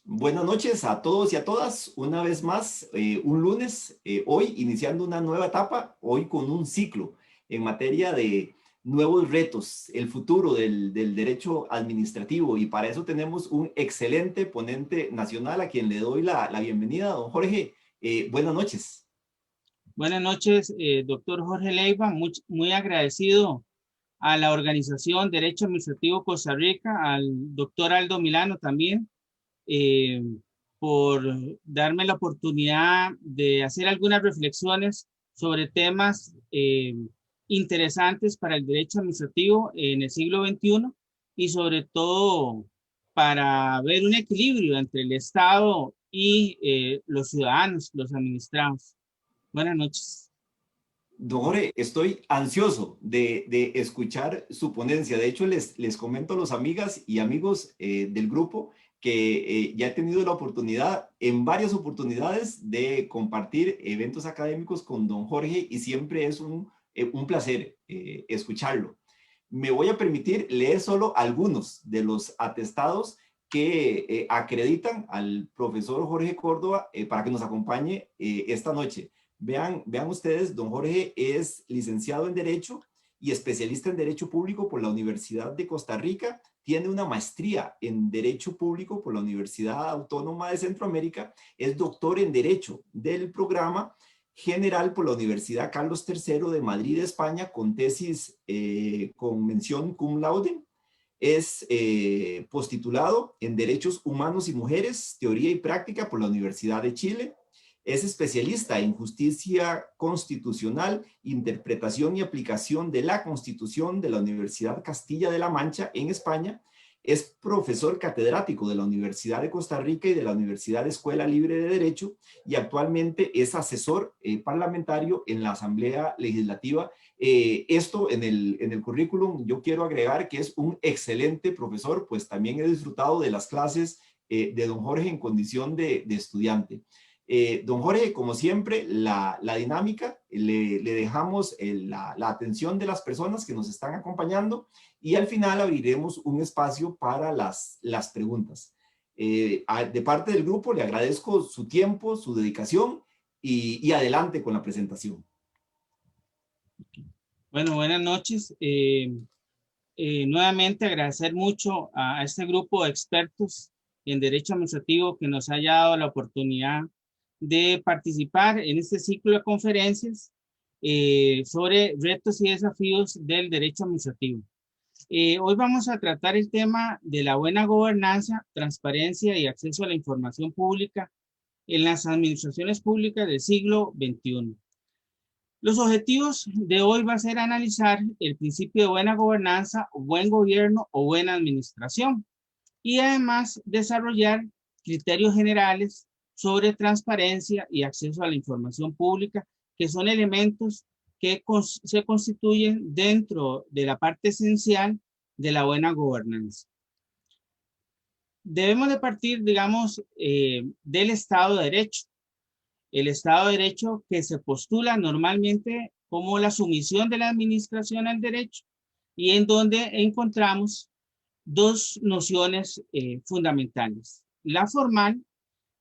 Buenas noches a todos y a todas. Una vez más, un lunes, hoy iniciando una nueva etapa, hoy con un ciclo en materia de nuevos retos, el futuro del derecho administrativo. Y para eso tenemos un excelente ponente nacional a quien le doy la bienvenida, don Jorge. Buenas noches. Buenas noches, doctor Jorge Leiva. Muy agradecido a la organización Derecho Administrativo Costa Rica, al doctor Aldo Milano también, eh, por darme la oportunidad de hacer algunas reflexiones sobre temas interesantes para el derecho administrativo en el siglo XXI y sobre todo para ver un equilibrio entre el Estado y los ciudadanos, los administrados. Buenas noches. Don Jorge, estoy ansioso de escuchar su ponencia. De hecho, les comento a los amigas y amigos del grupo que ya he tenido la oportunidad, en varias oportunidades, de compartir eventos académicos con don Jorge y siempre es un placer escucharlo. Me voy a permitir leer solo algunos de los atestados que acreditan al profesor Jorge Córdoba para que nos acompañe esta noche. Vean ustedes, don Jorge es licenciado en Derecho y especialista en Derecho Público por la Universidad de Costa Rica. Tiene una maestría en Derecho Público por la Universidad Autónoma de Centroamérica. Es doctor en Derecho del programa general por la Universidad Carlos III de Madrid, España, con tesis con mención cum laude. Es postitulado en Derechos Humanos y Mujeres, Teoría y Práctica por la Universidad de Chile. Es especialista en justicia constitucional, interpretación y aplicación de la Constitución de la Universidad Castilla de la Mancha en España. Es profesor catedrático de la Universidad de Costa Rica y de la Universidad Escuela Libre de Derecho y actualmente es asesor parlamentario en la Asamblea Legislativa. Esto en el currículum yo quiero agregar que es un excelente profesor, pues también he disfrutado de las clases de don Jorge en condición de estudiante. Don Jorge, como siempre, la dinámica, le dejamos la atención de las personas que nos están acompañando y al final abriremos un espacio para las preguntas. De parte del grupo le agradezco su tiempo, su dedicación y adelante con la presentación. Bueno, buenas noches. Nuevamente agradecer mucho a este grupo de expertos en derecho administrativo que nos haya dado la oportunidad de participar en este ciclo de conferencias sobre retos y desafíos del derecho administrativo. Hoy vamos a tratar el tema de la buena gobernanza, transparencia y acceso a la información pública en las administraciones públicas del siglo XXI. Los objetivos de hoy va a ser analizar el principio de buena gobernanza, buen gobierno o buena administración y además desarrollar criterios generales sobre transparencia y acceso a la información pública, que son elementos que se constituyen dentro de la parte esencial de la buena gobernanza. Debemos de partir, digamos, del Estado de Derecho. El Estado de Derecho que se postula normalmente como la sumisión de la administración al derecho y en donde encontramos dos nociones fundamentales. La formal,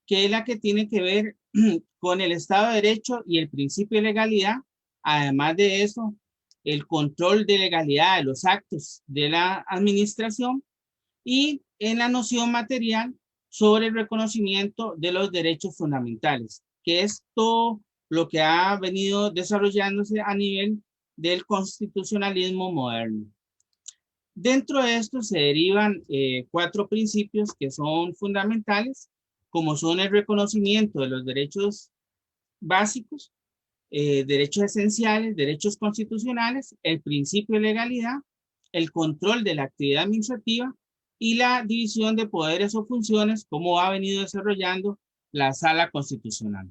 que es la que tiene que ver con el Estado de Derecho y el principio de legalidad. Además de eso, el control de legalidad de los actos de la administración y en la noción material sobre el reconocimiento de los derechos fundamentales, que es todo lo que ha venido desarrollándose a nivel del constitucionalismo moderno. Dentro de esto se derivan cuatro principios que son fundamentales, como son el reconocimiento de los derechos básicos, derechos esenciales, derechos constitucionales, el principio de legalidad, el control de la actividad administrativa y la división de poderes o funciones, como ha venido desarrollando la Sala Constitucional.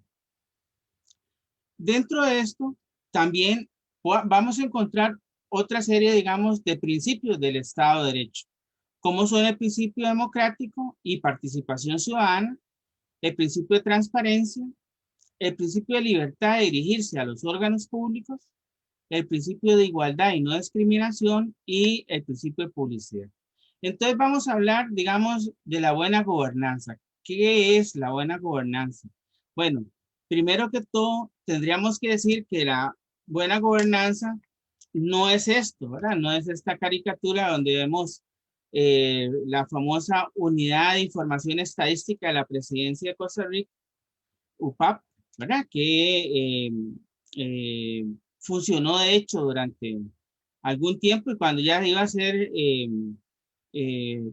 Dentro de esto, también vamos a encontrar otra serie, digamos, de principios del Estado de Derecho, como son el principio democrático y participación ciudadana, el principio de transparencia, el principio de libertad de dirigirse a los órganos públicos, el principio de igualdad y no discriminación y el principio de publicidad. Entonces vamos a hablar, digamos, de la buena gobernanza. ¿qué es la buena gobernanza? Bueno, primero que todo, tendríamos que decir que la buena gobernanza no es esto, ¿verdad? No es esta caricatura donde vemos la famosa Unidad de Información Estadística de la Presidencia de Costa Rica, UPAP, ¿verdad? Que funcionó de hecho durante algún tiempo y cuando ya iba a ser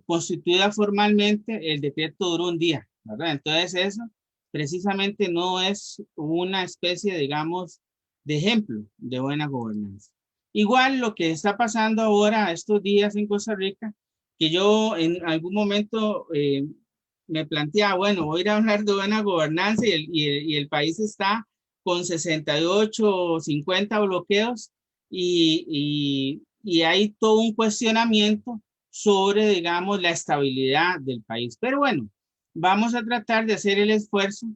constituida formalmente, el decreto duró un día, ¿verdad? Entonces eso precisamente no es una especie, digamos, de ejemplo de buena gobernanza. Igual lo que está pasando ahora estos días en Costa Rica, que yo en algún momento me planteaba, bueno, voy a ir a hablar de buena gobernanza y el país está con 68 o 50 bloqueos y hay todo un cuestionamiento sobre, digamos, la estabilidad del país. Pero bueno, vamos a tratar de hacer el esfuerzo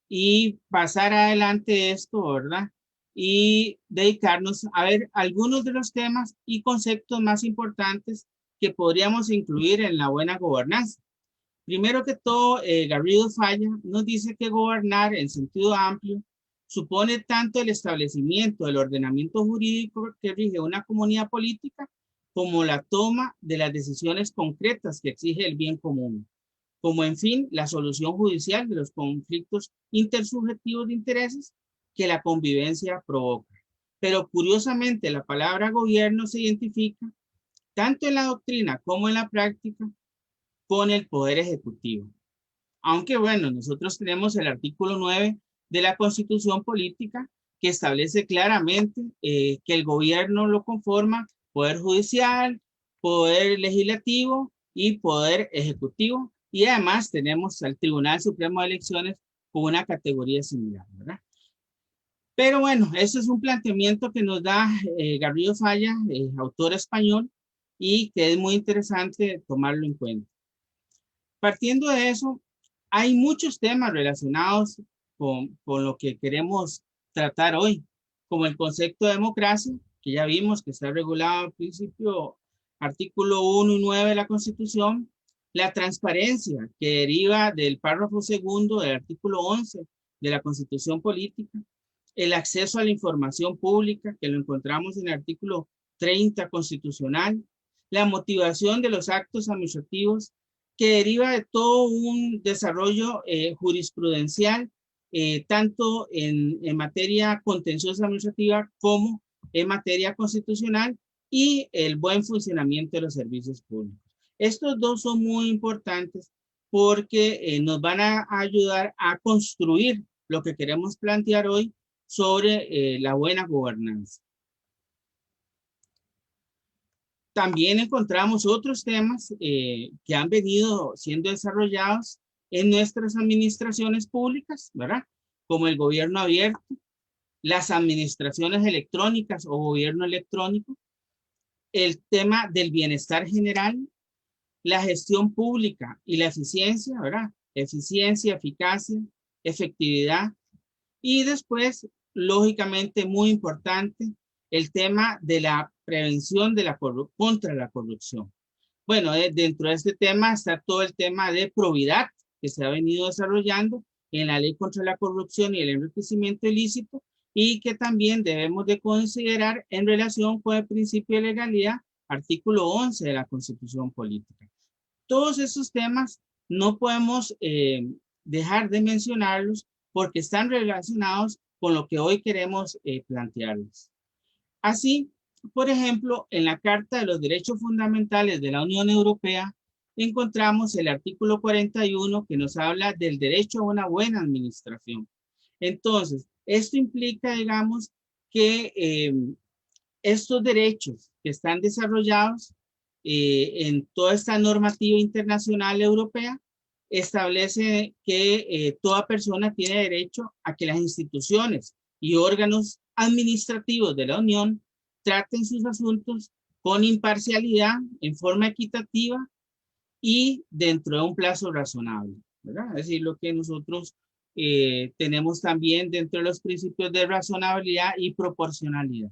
y pasar adelante esto, ¿verdad? Y dedicarnos a ver algunos de los temas y conceptos más importantes que podríamos incluir en la buena gobernanza. Primero que todo, Garrido Falla nos dice que gobernar en sentido amplio supone tanto el establecimiento del ordenamiento jurídico que rige una comunidad política como la toma de las decisiones concretas que exige el bien común, como en fin la solución judicial de los conflictos intersubjetivos de intereses que la convivencia provoca. Pero curiosamente la palabra gobierno se identifica tanto en la doctrina como en la práctica con el Poder Ejecutivo. Aunque bueno, nosotros tenemos el artículo 9 de la Constitución Política que establece claramente que el gobierno lo conforma Poder Judicial, Poder Legislativo y Poder Ejecutivo. Y además tenemos al Tribunal Supremo de Elecciones con una categoría similar, ¿verdad? Pero bueno, eso es un planteamiento que nos da Garrido Falla, autor español, y que es muy interesante tomarlo en cuenta. Partiendo de eso, hay muchos temas relacionados con lo que queremos tratar hoy, como el concepto de democracia, que ya vimos que está regulado al principio, artículo 1 y 9 de la Constitución, la transparencia que deriva del párrafo segundo del artículo 11 de la Constitución Política, el acceso a la información pública, que lo encontramos en el artículo 30 constitucional, la motivación de los actos administrativos que deriva de todo un desarrollo jurisprudencial, tanto en materia contenciosa administrativa como en materia constitucional y el buen funcionamiento de los servicios públicos. Estos dos son muy importantes porque nos van a ayudar a construir lo que queremos plantear hoy sobre la buena gobernanza. También encontramos otros temas que han venido siendo desarrollados en nuestras administraciones públicas, ¿verdad? Como el gobierno abierto, las administraciones electrónicas o gobierno electrónico, el tema del bienestar general, la gestión pública y la eficiencia, ¿verdad? Eficiencia, eficacia, efectividad. Y después, lógicamente, muy importante, el tema de la prevención de contra la corrupción. Bueno, dentro de este tema está todo el tema de probidad que se ha venido desarrollando en la ley contra la corrupción y el enriquecimiento ilícito y que también debemos de considerar en relación con el principio de legalidad, artículo 11 de la Constitución Política. Todos esos temas no podemos dejar de mencionarlos porque están relacionados con lo que hoy queremos plantearles. Así, por ejemplo, en la Carta de los Derechos Fundamentales de la Unión Europea encontramos el artículo 41 que nos habla del derecho a una buena administración. Entonces, esto implica, digamos, que estos derechos que están desarrollados en toda esta normativa internacional europea establece que toda persona tiene derecho a que las instituciones y órganos administrativos de la Unión traten sus asuntos con imparcialidad, en forma equitativa y dentro de un plazo razonable, ¿verdad? Es decir, lo que nosotros tenemos también dentro de los principios de razonabilidad y proporcionalidad.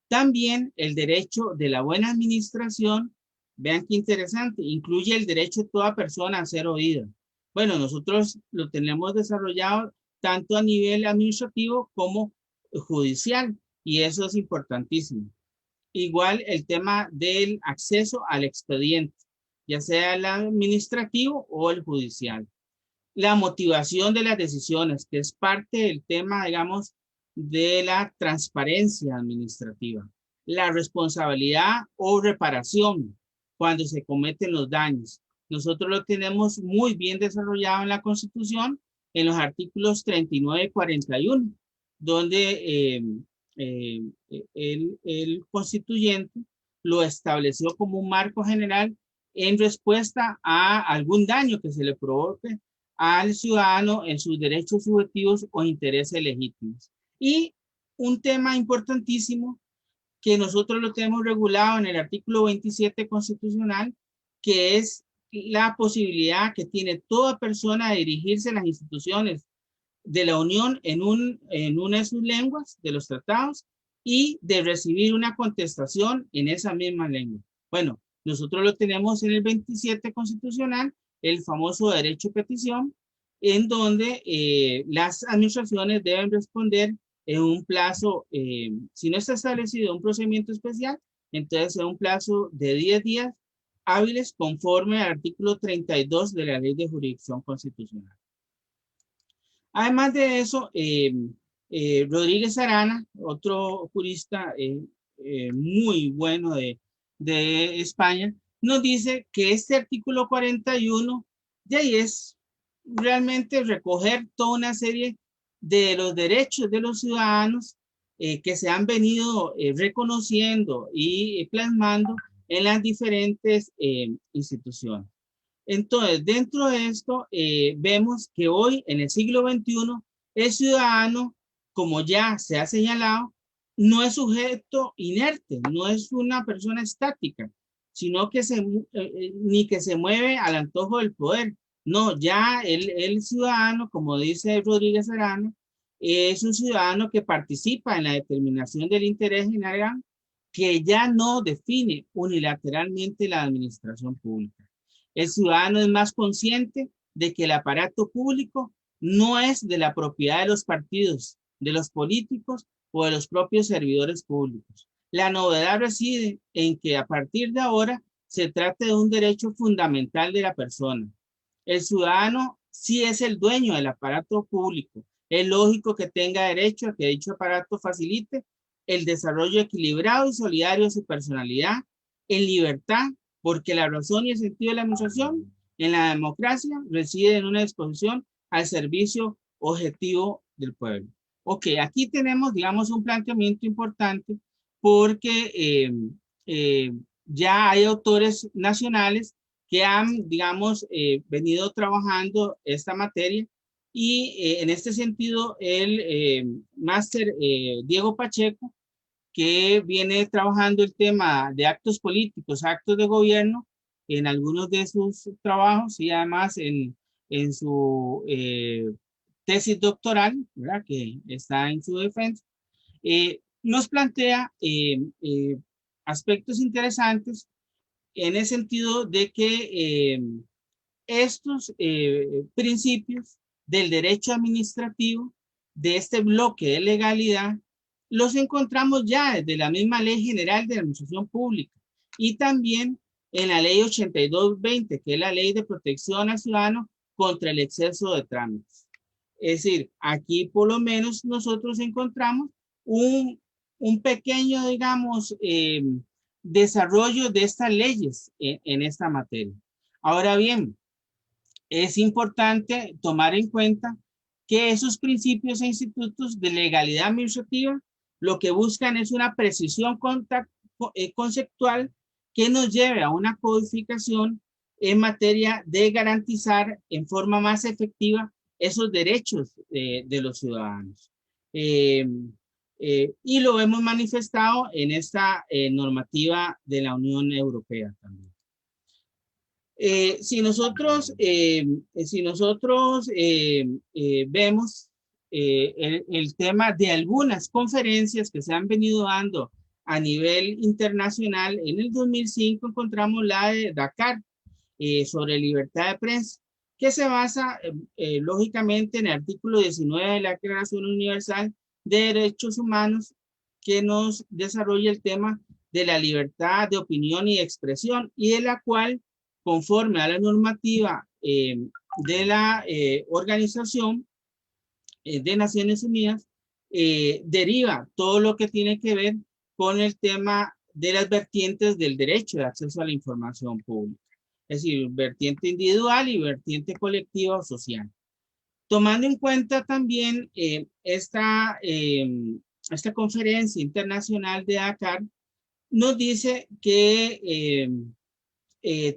También el derecho de la buena administración, vean qué interesante, incluye el derecho de toda persona a ser oída. Bueno, nosotros lo tenemos desarrollado tanto a nivel administrativo como judicial, y eso es importantísimo. Igual el tema del acceso al expediente, ya sea el administrativo o el judicial. La motivación de las decisiones, que es parte del tema, digamos, de la transparencia administrativa. La responsabilidad o reparación cuando se cometen los daños. Nosotros lo tenemos muy bien desarrollado en la Constitución, en los artículos 39 y 41, donde eh, el constituyente lo estableció como un marco general en respuesta a algún daño que se le provoque al ciudadano en sus derechos subjetivos o intereses legítimos. Y un tema importantísimo que nosotros lo tenemos regulado en el artículo 27 constitucional, que es la posibilidad que tiene toda persona de dirigirse a las instituciones de la Unión en una de sus lenguas, de los tratados, y de recibir una contestación en esa misma lengua. Bueno, nosotros lo tenemos en el 27 constitucional, el famoso derecho a petición, en donde las administraciones deben responder en un plazo, si no está establecido un procedimiento especial, entonces en un plazo de 10 días hábiles conforme al artículo 32 de la Ley de Jurisdicción Constitucional. Además de eso, Rodríguez Arana, otro jurista muy bueno de España, nos dice que este artículo 41 de ahí es realmente recoger toda una serie de los derechos de los ciudadanos que se han venido reconociendo y plasmando en las diferentes instituciones. Entonces, dentro de esto, vemos que hoy, en el siglo XXI, el ciudadano, como ya se ha señalado, no es sujeto inerte, no es una persona estática, sino que ni que se mueve al antojo del poder. No, ya el ciudadano, como dice Rodríguez Arana, es un ciudadano que participa en la determinación del interés general, que ya no define unilateralmente la administración pública. El ciudadano es más consciente de que el aparato público no es de la propiedad de los partidos, de los políticos o de los propios servidores públicos. La novedad reside en que a partir de ahora se trata de un derecho fundamental de la persona. El ciudadano sí es el dueño del aparato público. Es lógico que tenga derecho a que dicho aparato facilite el desarrollo equilibrado y solidario de su personalidad en libertad, porque la razón y el sentido de la administración en la democracia reside en una disposición al servicio objetivo del pueblo. Ok, aquí tenemos, digamos, un planteamiento importante porque ya hay autores nacionales que han, digamos, venido trabajando esta materia y en este sentido el máster Diego Pacheco, que viene trabajando el tema de actos políticos, actos de gobierno en algunos de sus trabajos y además en su tesis doctoral, ¿verdad? Que está en su defensa, nos plantea aspectos interesantes en el sentido de que estos principios del derecho administrativo, de este bloque de legalidad, los encontramos ya desde la misma Ley General de Administración Pública y también en la Ley 8220, que es la Ley de Protección al Ciudadano contra el exceso de trámites. Es decir, aquí por lo menos nosotros encontramos un pequeño, digamos, desarrollo de estas leyes en esta materia. Ahora bien, es importante tomar en cuenta que esos principios e institutos de legalidad administrativa lo que buscan es una precisión conceptual que nos lleve a una codificación en materia de garantizar en forma más efectiva esos derechos de los ciudadanos. Y lo hemos manifestado en esta normativa de la Unión Europea también. Si nosotros vemos el tema de algunas conferencias que se han venido dando a nivel internacional, en el 2005 encontramos la de Dakar sobre libertad de prensa, que se basa lógicamente en el artículo 19 de la Declaración Universal de Derechos Humanos, que nos desarrolla el tema de la libertad de opinión y de expresión, y de la cual, conforme a la normativa de la Organización de Naciones Unidas, deriva todo lo que tiene que ver con el tema de las vertientes del derecho de acceso a la información pública. Es decir, vertiente individual y vertiente colectiva o social. Tomando en cuenta también esta conferencia internacional de Dakar, nos dice que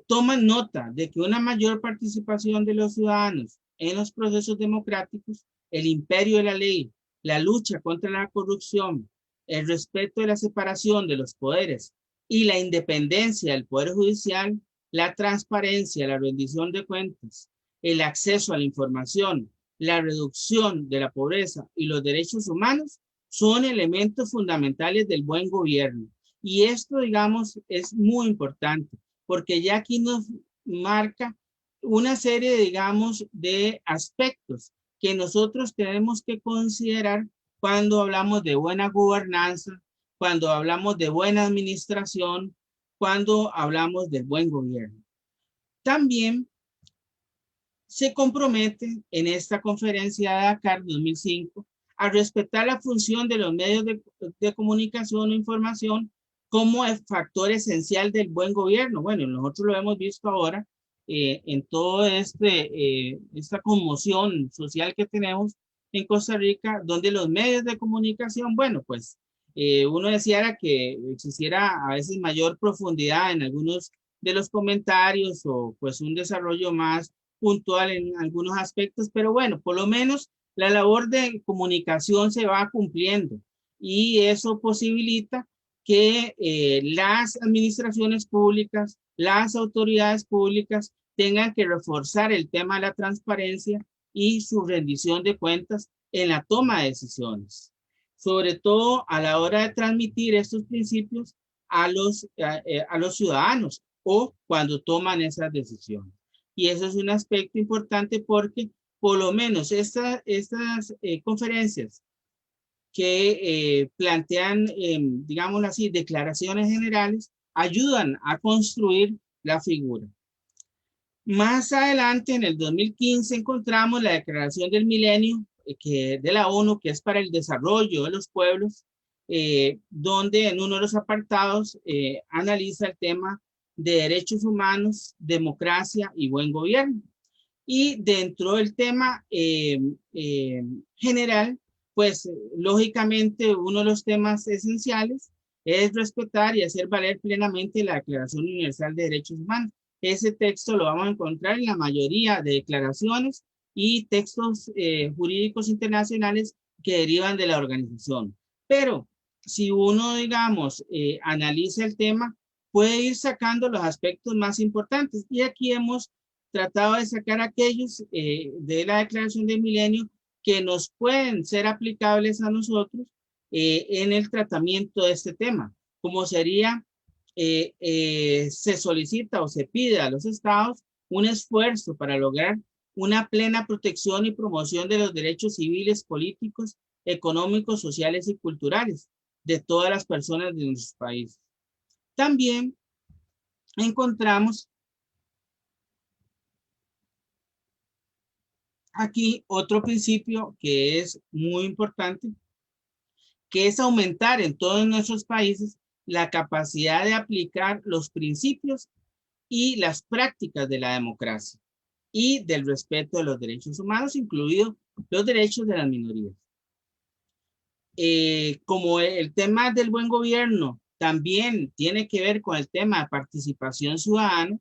toman nota de que una mayor participación de los ciudadanos en los procesos democráticos, el imperio de la ley, la lucha contra la corrupción, el respeto de la separación de los poderes y la independencia del Poder Judicial, la transparencia, la rendición de cuentas, el acceso a la información, la reducción de la pobreza y los derechos humanos son elementos fundamentales del buen gobierno. Y esto, digamos, es muy importante, porque ya aquí nos marca una serie, digamos, de aspectos que nosotros tenemos que considerar cuando hablamos de buena gobernanza, cuando hablamos de buena administración, cuando hablamos del buen gobierno. También se compromete en esta conferencia de Dakar 2005 a respetar la función de los medios de comunicación o información como el factor esencial del buen gobierno. Bueno, nosotros lo hemos visto ahora en todo esta conmoción social que tenemos en Costa Rica, donde los medios de comunicación, bueno, pues uno deseara que existiera a veces mayor profundidad en algunos de los comentarios o pues un desarrollo más puntual en algunos aspectos, pero bueno, por lo menos la labor de comunicación se va cumpliendo y eso posibilita que las administraciones públicas, las autoridades públicas tengan que reforzar el tema de la transparencia y su rendición de cuentas en la toma de decisiones, sobre todo a la hora de transmitir estos principios a los ciudadanos o cuando toman esas decisiones. Y eso es un aspecto importante porque por lo menos estas conferencias que plantean, digámoslo así, declaraciones generales, ayudan a construir la figura. Más adelante, en el 2015, encontramos la Declaración del Milenio de la ONU, que es para el desarrollo de los pueblos, donde en uno de los apartados analiza el tema de derechos humanos, democracia y buen gobierno. Y dentro del tema general, pues lógicamente uno de los temas esenciales es respetar y hacer valer plenamente la Declaración Universal de Derechos Humanos. Ese texto lo vamos a encontrar en la mayoría de declaraciones y textos jurídicos internacionales que derivan de la organización. Pero si uno, digamos, analiza el tema, puede ir sacando los aspectos más importantes. Y aquí hemos tratado de sacar aquellos de la Declaración del Milenio que nos pueden ser aplicables a nosotros en el tratamiento de este tema, como sería, se solicita o se pide a los estados un esfuerzo para lograr una plena protección y promoción de los derechos civiles, políticos, económicos, sociales y culturales de todas las personas de nuestros países. También encontramos aquí otro principio que es muy importante, que es aumentar en todos nuestros países la capacidad de aplicar los principios y las prácticas de la democracia y del respeto de los derechos humanos, incluidos los derechos de las minorías. Como el tema del buen gobierno también tiene que ver con el tema de participación ciudadana,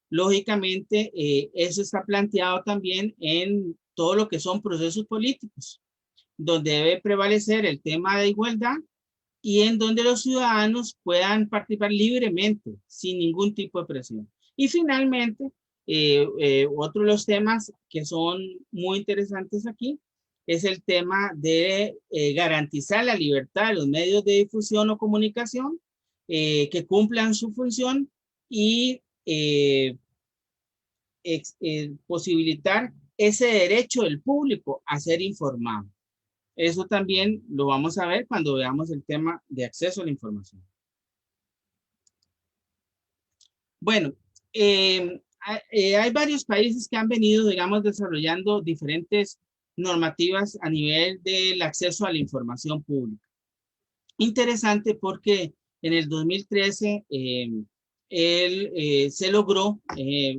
lógicamente eso está planteado también en todo lo que son procesos políticos, donde debe prevalecer el tema de igualdad y en donde los ciudadanos puedan participar libremente, sin ningún tipo de presión. Y finalmente, otro de los temas que son muy interesantes aquí es el tema de garantizar la libertad de los medios de difusión o comunicación que cumplan su función y posibilitar ese derecho del público a ser informado. Eso también lo vamos a ver cuando veamos el tema de acceso a la información. Bueno, hay varios países que han venido, digamos, desarrollando diferentes normativas a nivel del acceso a la información pública. Interesante porque en el 2013 se logró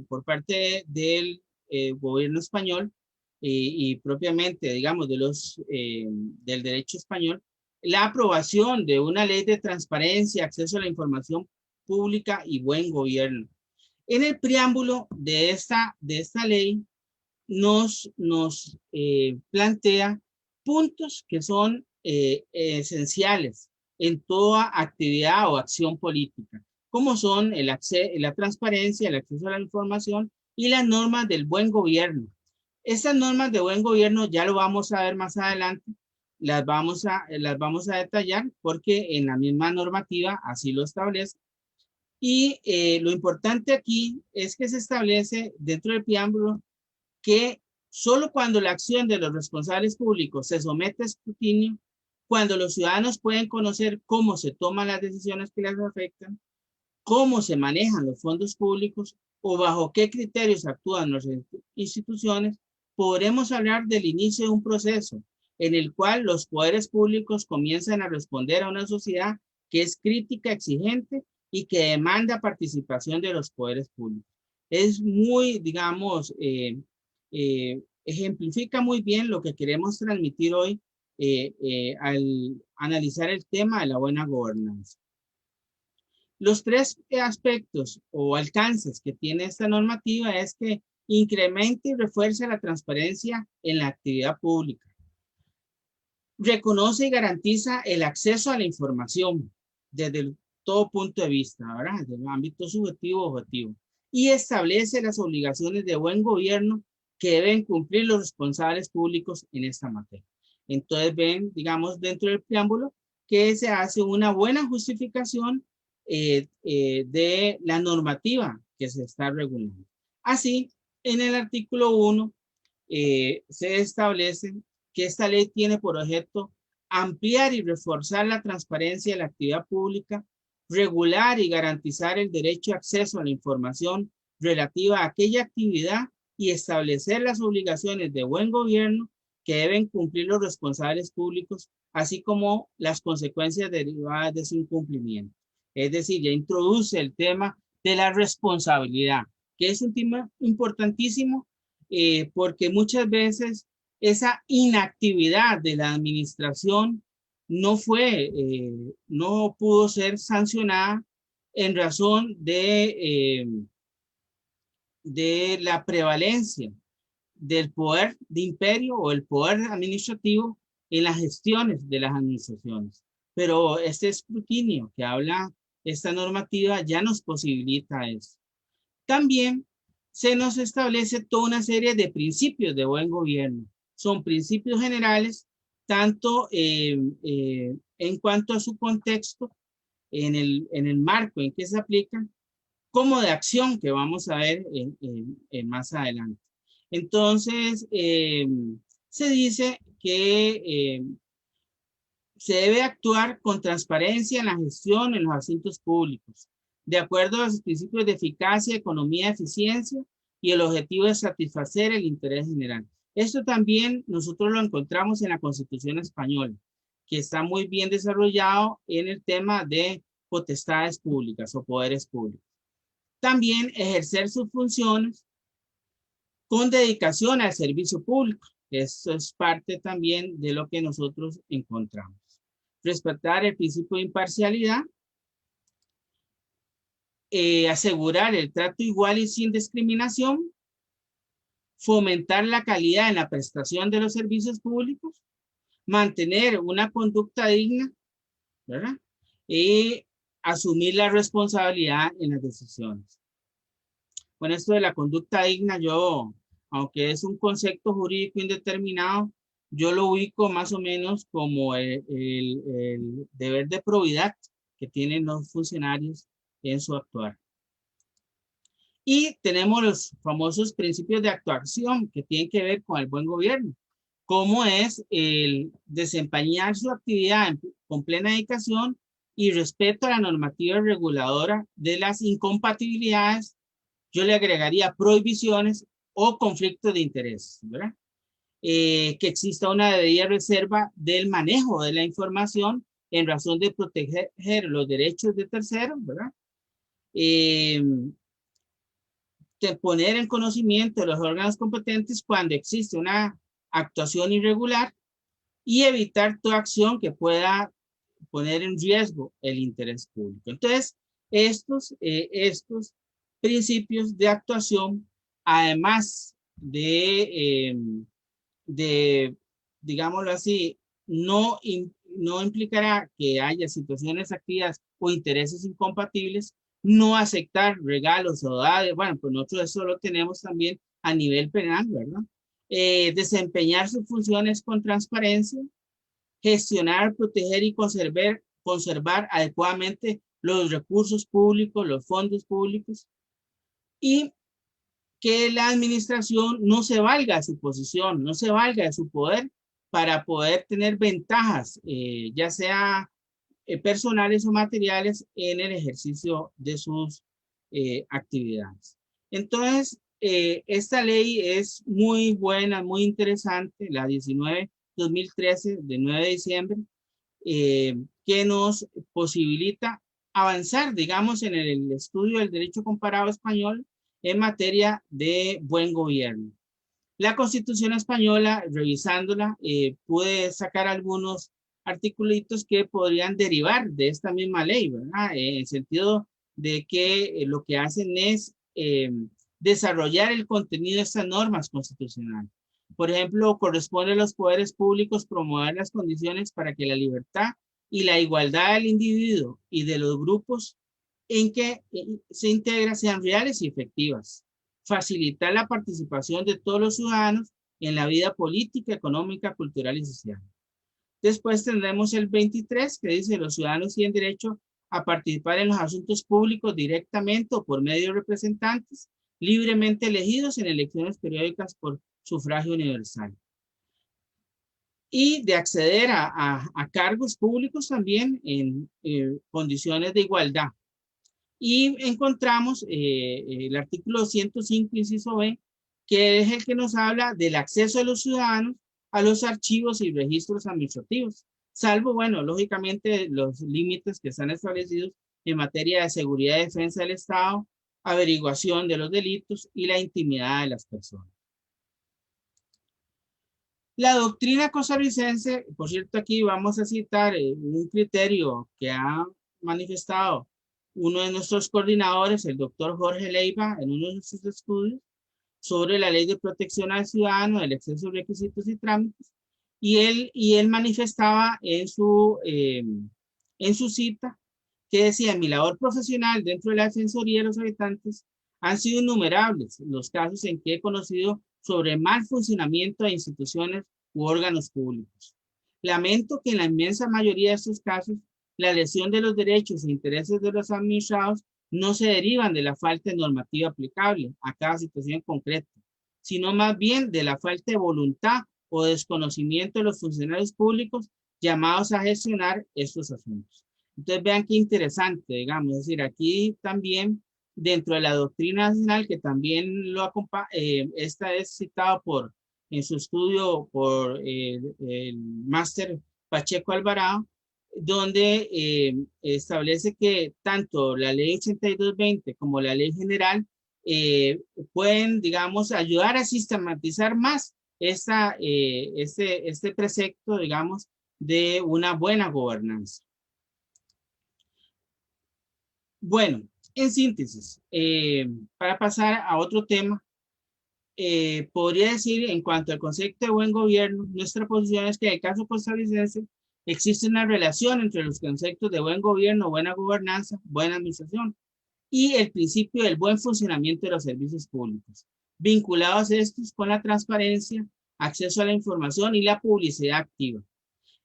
por parte del gobierno español y propiamente, digamos, del derecho español, la aprobación de una ley de transparencia, acceso a la información pública y buen gobierno. En el preámbulo de esta ley nos plantea puntos que son esenciales en toda actividad o acción política, como son la transparencia, el acceso a la información y las normas del buen gobierno. Estas normas de buen gobierno ya lo vamos a ver más adelante, las vamos a detallar porque en la misma normativa así lo establece. Y lo importante aquí es que se establece dentro del preámbulo que solo cuando la acción de los responsables públicos se somete a escrutinio, cuando los ciudadanos pueden conocer cómo se toman las decisiones que les afectan, cómo se manejan los fondos públicos o bajo qué criterios actúan las instituciones, podremos hablar del inicio de un proceso en el cual los poderes públicos comienzan a responder a una sociedad que es crítica, exigente y que demanda participación de los poderes públicos. Es muy, digamos, ejemplifica muy bien lo que queremos transmitir hoy al analizar el tema de la buena gobernanza. Los tres aspectos o alcances que tiene esta normativa es que incrementa y refuerza la transparencia en la actividad pública. Reconoce y garantiza el acceso a la información desde todo punto de vista, ¿verdad? Desde el ámbito subjetivo o objetivo. Y establece las obligaciones de buen gobierno que deben cumplir los responsables públicos en esta materia. Entonces ven, digamos, dentro del preámbulo que se hace una buena justificación de la normativa que se está regulando. Así, en el artículo 1 se establece que esta ley tiene por objeto ampliar y reforzar la transparencia de la actividad pública, regular y garantizar el derecho a acceso a la información relativa a aquella actividad y establecer las obligaciones de buen gobierno que deben cumplir los responsables públicos, así como las consecuencias derivadas de su incumplimiento. Es decir, ya introduce el tema de la responsabilidad, que es un tema importantísimo porque muchas veces esa inactividad de la administración no pudo ser sancionada en razón de la prevalencia del poder de imperio o el poder administrativo en las gestiones de las administraciones. Pero este escrutinio que habla esta normativa ya nos posibilita eso. También se nos establece toda una serie de principios de buen gobierno. Son principios generales, tanto en cuanto a su contexto, en el marco en que se aplican, como de acción que vamos a ver más adelante. Entonces, se dice que se debe actuar con transparencia en la gestión en los asuntos públicos, de acuerdo a los principios de eficacia, economía, eficiencia y el objetivo de satisfacer el interés general. Esto también nosotros lo encontramos en la Constitución española, que está muy bien desarrollado en el tema de potestades públicas o poderes públicos. También ejercer sus funciones con dedicación al servicio público. Eso es parte también de lo que nosotros encontramos. Respetar el principio de imparcialidad, asegurar el trato igual y sin discriminación, fomentar la calidad en la prestación de los servicios públicos, mantener una conducta digna, ¿verdad? Y asumir la responsabilidad en las decisiones. Bueno, esto de la conducta digna, aunque es un concepto jurídico indeterminado, yo lo ubico más o menos como el deber de probidad que tienen los funcionarios en su actuar. Y tenemos los famosos principios de actuación que tienen que ver con el buen gobierno, como es el desempeñar su actividad con plena dedicación y respeto a la normativa reguladora de las incompatibilidades. Yo le agregaría prohibiciones o conflictos de interés, ¿verdad? Que exista una debida reserva del manejo de la información en razón de proteger los derechos de terceros, ¿verdad? Eh, de poner en conocimiento de los órganos competentes cuando existe una actuación irregular y evitar toda acción que pueda poner en riesgo el interés público. Entonces, estos principios de actuación, además de digámoslo así, no implicará que haya situaciones, actividades o intereses incompatibles, no aceptar regalos o dádivas. Bueno, pues nosotros eso lo tenemos también a nivel penal, ¿verdad? Desempeñar sus funciones con transparencia, gestionar, proteger y conservar adecuadamente los recursos públicos, los fondos públicos, y que la administración no se valga de su posición, no se valga de su poder para poder tener ventajas, ya sea personales o materiales, en el ejercicio de sus actividades. Entonces, esta ley es muy buena, muy interesante, la 19-2013 de 9 de diciembre, que nos posibilita avanzar, digamos, en el estudio del derecho comparado español en materia de buen gobierno. La Constitución española, revisándola, pude sacar algunos articulitos que podrían derivar de esta misma ley, ¿verdad? En el sentido de que lo que hacen es desarrollar el contenido de estas normas constitucionales. Por ejemplo, corresponde a los poderes públicos promover las condiciones para que la libertad y la igualdad del individuo y de los grupos en que se integra sean reales y efectivas. Facilitar la participación de todos los ciudadanos en la vida política, económica, cultural y social. Después tendremos el 23, que dice: los ciudadanos tienen derecho a participar en los asuntos públicos directamente o por medio de representantes libremente elegidos en elecciones periódicas por sufragio universal. Y de acceder a cargos públicos también en condiciones de igualdad. Y encontramos el artículo 105, inciso B, que es el que nos habla del acceso de los ciudadanos a los archivos y registros administrativos, salvo, bueno, lógicamente los límites que están establecidos en materia de seguridad y defensa del Estado, averiguación de los delitos y la intimidad de las personas. La doctrina costarricense, por cierto, aquí vamos a citar un criterio que ha manifestado uno de nuestros coordinadores, el doctor Jorge Leiva, en uno de sus estudios sobre la ley de protección al ciudadano, el exceso de requisitos y trámites, y él manifestaba en su cita que decía: en mi labor profesional dentro de la Defensoría de los Habitantes han sido innumerables los casos en que he conocido sobre mal funcionamiento de instituciones u órganos públicos. Lamento que en la inmensa mayoría de estos casos la lesión de los derechos e intereses de los administrados no se derivan de la falta de normativa aplicable a cada situación concreta, sino más bien de la falta de voluntad o desconocimiento de los funcionarios públicos llamados a gestionar estos asuntos. Entonces vean qué interesante, digamos, es decir, aquí también dentro de la doctrina nacional, que también lo acompaña, esta es citada en su estudio por el máster Pacheco Alvarado, donde establece que tanto la ley 8220 como la ley general pueden, digamos, ayudar a sistematizar más este precepto, digamos, de una buena gobernanza. Bueno, en síntesis, para pasar a otro tema, podría decir, en cuanto al concepto de buen gobierno, nuestra posición es que en el caso costarricense existe una relación entre los conceptos de buen gobierno, buena gobernanza, buena administración y el principio del buen funcionamiento de los servicios públicos, vinculados estos con la transparencia, acceso a la información y la publicidad activa.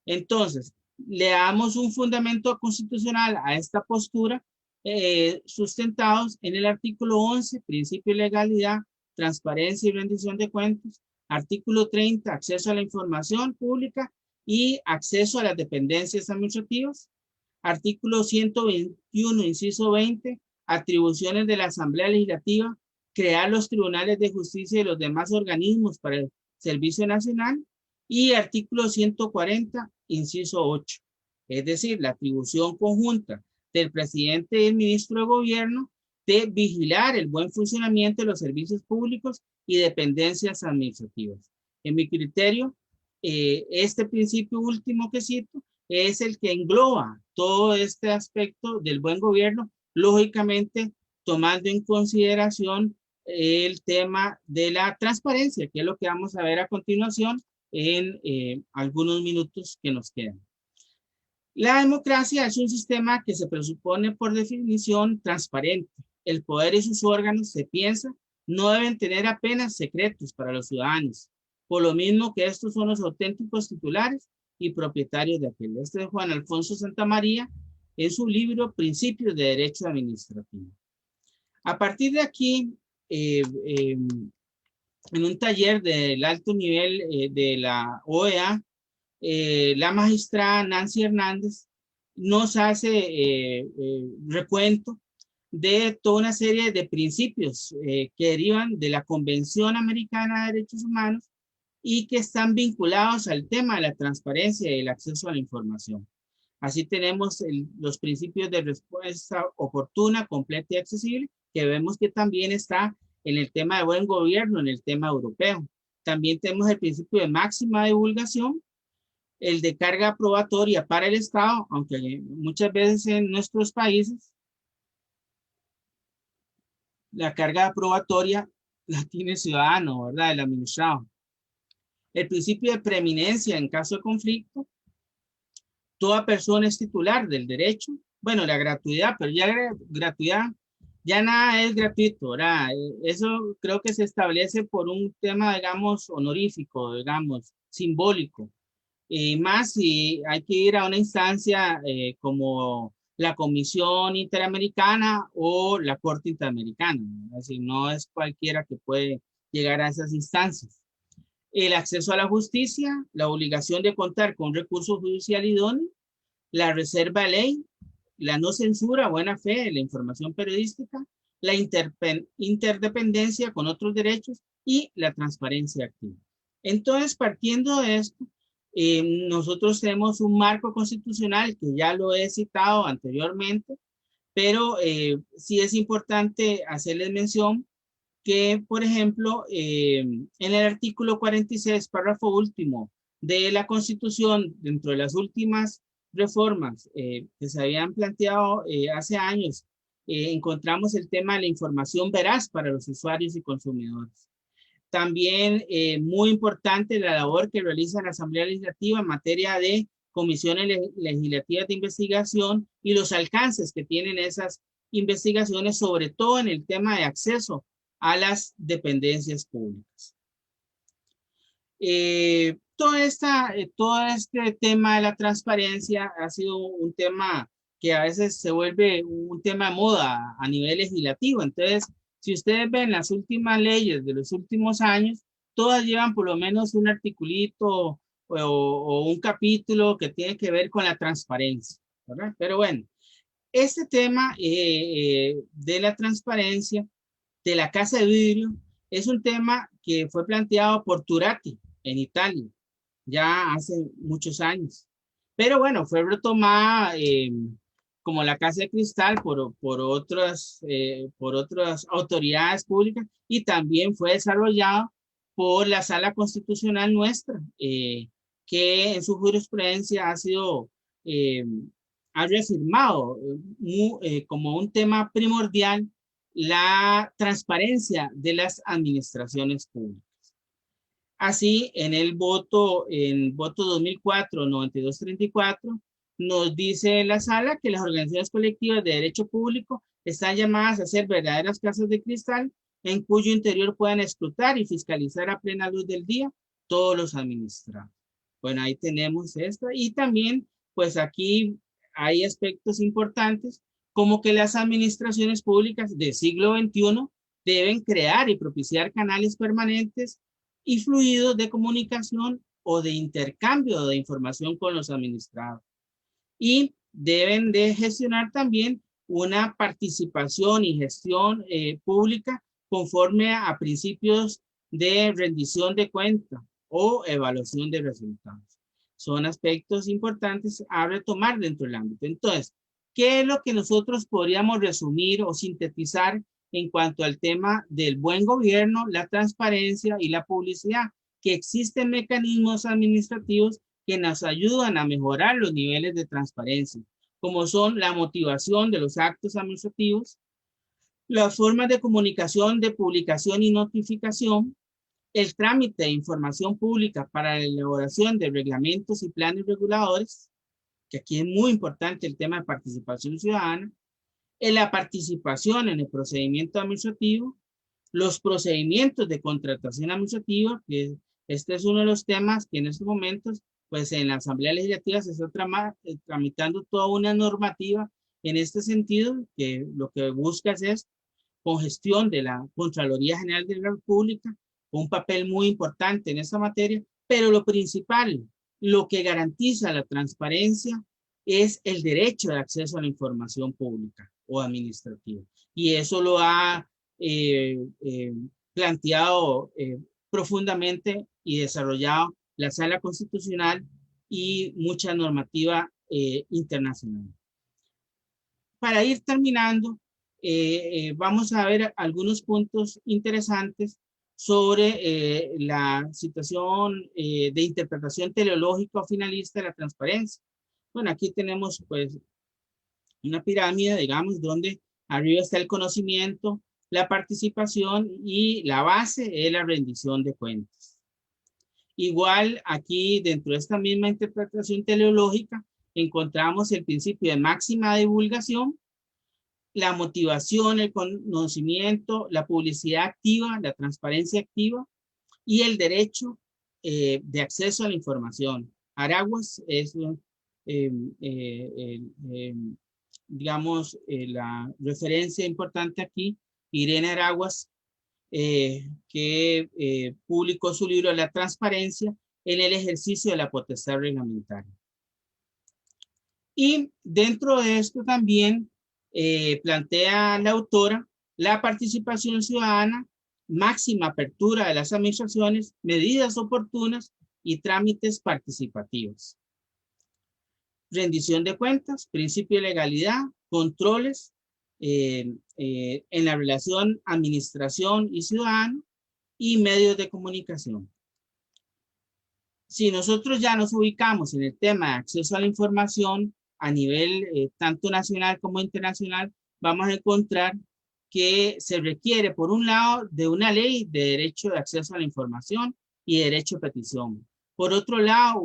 Entonces, le damos un fundamento constitucional a esta postura sustentados en el artículo 11, principio de legalidad, transparencia y rendición de cuentas, artículo 30, acceso a la información pública y acceso a las dependencias administrativas, artículo 121, inciso 20, atribuciones de la Asamblea Legislativa, crear los tribunales de justicia y los demás organismos para el Servicio Nacional, y artículo 140, inciso 8, es decir, la atribución conjunta del presidente y el ministro de gobierno de vigilar el buen funcionamiento de los servicios públicos y dependencias administrativas. En mi criterio, este principio último que cito es el que engloba todo este aspecto del buen gobierno, lógicamente tomando en consideración el tema de la transparencia, que es lo que vamos a ver a continuación en algunos minutos que nos quedan. La democracia es un sistema que se presupone por definición transparente. El poder y sus órganos, se piensa, no deben tener apenas secretos para los ciudadanos, por lo mismo que estos son los auténticos titulares y propietarios de aquel. Este es Juan Alfonso Santamaría en su libro Principios de Derecho Administrativo. A partir de aquí, en un taller del alto nivel de la OEA, la magistrada Nancy Hernández nos hace recuento de toda una serie de principios que derivan de la Convención Americana de Derechos Humanos y que están vinculados al tema de la transparencia y el acceso a la información. Así tenemos los principios de respuesta oportuna, completa y accesible, que vemos que también está en el tema de buen gobierno, en el tema europeo. También tenemos el principio de máxima divulgación, el de carga probatoria para el Estado, aunque muchas veces en nuestros países la carga probatoria la tiene el ciudadano, ¿verdad? El administrado. El principio de preeminencia en caso de conflicto. Toda persona es titular del derecho. Bueno, la gratuidad, pero ya gratuidad, ya nada es gratuito, ¿verdad? Eso creo que se establece por un tema, digamos, honorífico, digamos, simbólico. Más si hay que ir a una instancia como la Comisión Interamericana o la Corte Interamericana. Así no es cualquiera que puede llegar a esas instancias. El acceso a la justicia, la obligación de contar con recursos judicial idóneo, la reserva de ley, la no censura, buena fe, la información periodística, la interdependencia con otros derechos y la transparencia activa. Entonces, partiendo de esto, nosotros tenemos un marco constitucional que ya lo he citado anteriormente, pero sí es importante hacerles mención que, por ejemplo, en el artículo 46, párrafo último de la Constitución, dentro de las últimas reformas que se habían planteado hace años, encontramos el tema de la información veraz para los usuarios y consumidores. También muy importante la labor que realiza la Asamblea Legislativa en materia de comisiones legislativas de investigación y los alcances que tienen esas investigaciones, sobre todo en el tema de acceso a las dependencias públicas. Todo este tema de la transparencia ha sido un tema que a veces se vuelve un tema de moda a nivel legislativo. Entonces, si ustedes ven las últimas leyes de los últimos años, todas llevan por lo menos un articulito o un capítulo que tiene que ver con la transparencia, ¿verdad? Pero bueno, este tema de la transparencia de la casa de vidrio es un tema que fue planteado por Turati en Italia ya hace muchos años. Pero bueno, fue retomada como la casa de cristal por otras autoridades públicas y también fue desarrollado por la Sala Constitucional nuestra, que en su jurisprudencia ha reafirmado como un tema primordial la transparencia de las administraciones públicas. Así, en voto 2004-9234, nos dice la sala que las organizaciones colectivas de derecho público están llamadas a ser verdaderas casas de cristal en cuyo interior puedan escrutar y fiscalizar a plena luz del día todos los administrados. Bueno, ahí tenemos esto. Y también, pues aquí hay aspectos importantes como que las administraciones públicas del siglo XXI deben crear y propiciar canales permanentes y fluidos de comunicación o de intercambio de información con los administrados. Y deben de gestionar también una participación y gestión pública conforme a principios de rendición de cuentas o evaluación de resultados. Son aspectos importantes a retomar dentro del ámbito. Entonces, ¿qué es lo que nosotros podríamos resumir o sintetizar en cuanto al tema del buen gobierno, la transparencia y la publicidad? Que existen mecanismos administrativos que nos ayudan a mejorar los niveles de transparencia, como son la motivación de los actos administrativos, las formas de comunicación, de publicación y notificación, el trámite de información pública para la elaboración de reglamentos y planes reguladores, que aquí es muy importante el tema de participación ciudadana, en la participación en el procedimiento administrativo, los procedimientos de contratación administrativa, que este es uno de los temas que en estos momentos, pues en la Asamblea Legislativa se está tramitando toda una normativa en este sentido, que lo que busca es con gestión de la Contraloría General de la República, un papel muy importante en esta materia, pero lo principal, lo que garantiza la transparencia es el derecho de acceso a la información pública o administrativa. Y eso lo ha planteado profundamente y desarrollado la Sala Constitucional y mucha normativa internacional. Para ir terminando, vamos a ver algunos puntos interesantes sobre la situación de interpretación teleológica o finalista de la transparencia. Bueno, aquí tenemos pues una pirámide, digamos, donde arriba está el conocimiento, la participación y la base es la rendición de cuentas. Igual aquí dentro de esta misma interpretación teleológica encontramos el principio de máxima divulgación, la motivación, el conocimiento, la publicidad activa, la transparencia activa y el derecho de acceso a la información. Araguas es, digamos, la referencia importante aquí, Irene Araguas, que publicó su libro La transparencia en el ejercicio de la potestad reglamentaria. Y dentro de esto también plantea la autora la participación ciudadana, máxima apertura de las administraciones, medidas oportunas y trámites participativos. Rendición de cuentas, principio de legalidad, controles en la relación administración y ciudadano y medios de comunicación. Si nosotros ya nos ubicamos en el tema de acceso a la información a nivel tanto nacional como internacional, vamos a encontrar que se requiere, por un lado, de una ley de derecho de acceso a la información y derecho a petición. Por otro lado,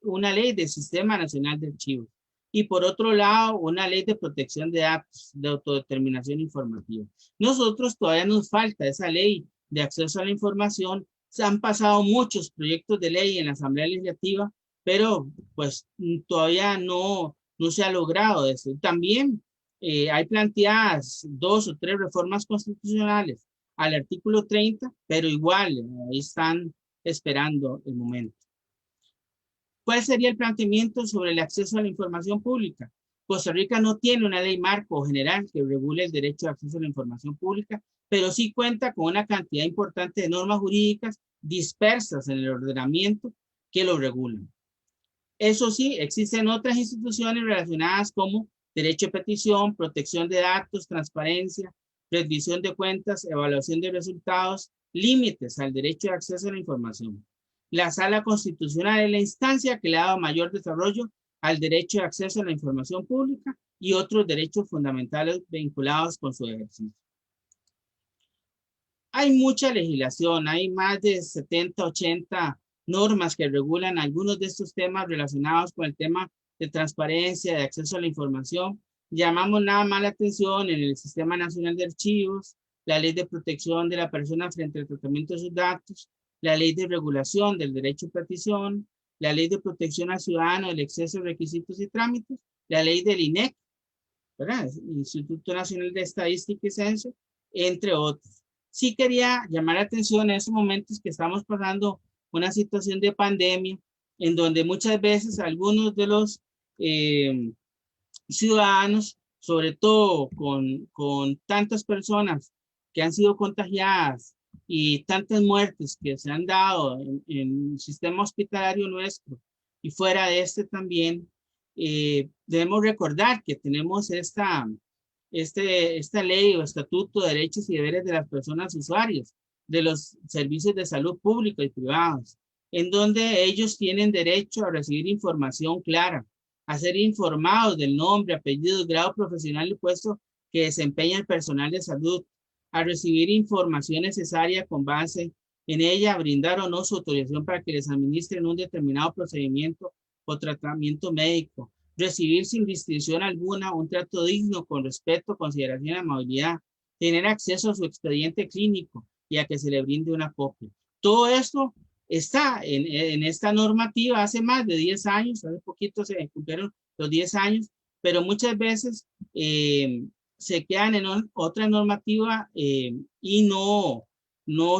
una ley del Sistema Nacional de Archivos. Y por otro lado, una ley de protección de datos, de autodeterminación informativa. Nosotros todavía nos falta esa ley de acceso a la información. Se han pasado muchos proyectos de ley en la Asamblea Legislativa, pero pues todavía no se ha logrado eso. También hay planteadas 2 o 3 reformas constitucionales al artículo 30, pero igual ahí están esperando el momento. ¿Cuál sería el planteamiento sobre el acceso a la información pública? Costa Rica no tiene una ley marco general que regule el derecho de acceso a la información pública, pero sí cuenta con una cantidad importante de normas jurídicas dispersas en el ordenamiento que lo regulan. Eso sí, existen otras instituciones relacionadas como derecho de petición, protección de datos, transparencia, rendición de cuentas, evaluación de resultados, límites al derecho de acceso a la información. La Sala Constitucional es la instancia que le ha dado mayor desarrollo al derecho de acceso a la información pública y otros derechos fundamentales vinculados con su ejercicio. Hay mucha legislación, hay más de 70, 80 normas que regulan algunos de estos temas relacionados con el tema de transparencia, de acceso a la información. Llamamos nada más la atención en el Sistema Nacional de Archivos, la Ley de Protección de la Persona frente al tratamiento de sus datos, la Ley de Regulación del Derecho a Petición, la Ley de Protección al Ciudadano del Exceso de Requisitos y Trámites, la Ley del INEC, ¿verdad? Instituto Nacional de Estadística y Censo, entre otros. Sí quería llamar la atención en estos momentos que estamos pasando una situación de pandemia, en donde muchas veces algunos de los ciudadanos, sobre todo con tantas personas que han sido contagiadas y tantas muertes que se han dado en el sistema hospitalario nuestro y fuera de este también, debemos recordar que tenemos esta ley o estatuto de derechos y deberes de las personas usuarias de los servicios de salud pública y privados, en donde ellos tienen derecho a recibir información clara, a ser informados del nombre, apellido, grado profesional y puesto que desempeña el personal de salud, a recibir información necesaria con base en ella, a brindar o no su autorización para que les administren un determinado procedimiento o tratamiento médico, recibir sin distinción alguna un trato digno, con respeto, consideración y amabilidad, tener acceso a su expediente clínico y a que se le brinde una copia. Todo esto está en esta normativa hace más de 10 años, hace poquito se cumplieron los 10 años, pero muchas veces se quedan en otra normativa y no